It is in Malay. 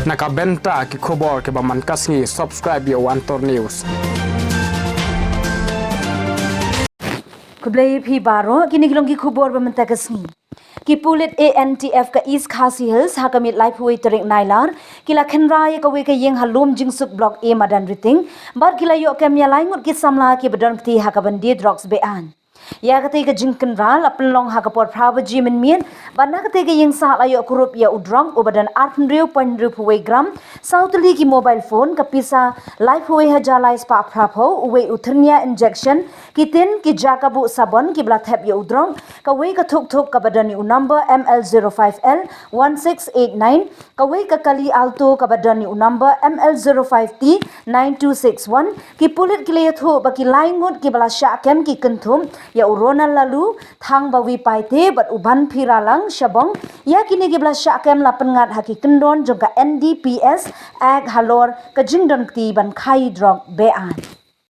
Nakabenta ki khobor ke baman kasngi subscribe yo Antor News. Kublai phi baro kini kilong ki khubor bamanta kasngi. Ki pulit ANTF ka East Khasi Hills hakamit life way terik nailar kila khenrai ka we ka yeng halum jingsuk block A Madanriting bar kila yo kem ya laingut ki samla ki bedon kti hakabandi droks bean. Ya kate ka jingken ral apun long hakapor prawaji min mien bana kate ka yeng sa layo kurup ya udrong ubadan 8.2 gram sautli ki mobile phone ka pisa life way hajalai spa prapo uwe utrnia injection kitin ki jakabu sabon ki blathep ya udrong ka we ka thuk ka badani u number ML05L 1689 ka we ka kali alto ka badani u number ML05T 9261 ki pulit ki letho baki laingut ki bala syakem ki kenthum ya urona lalu thang bawi paite bat uban phiralang shabong ya kini gibla syakem la pengat haki kendon jongka NDPS ag halor ka jingdon kti ban khai drok bean.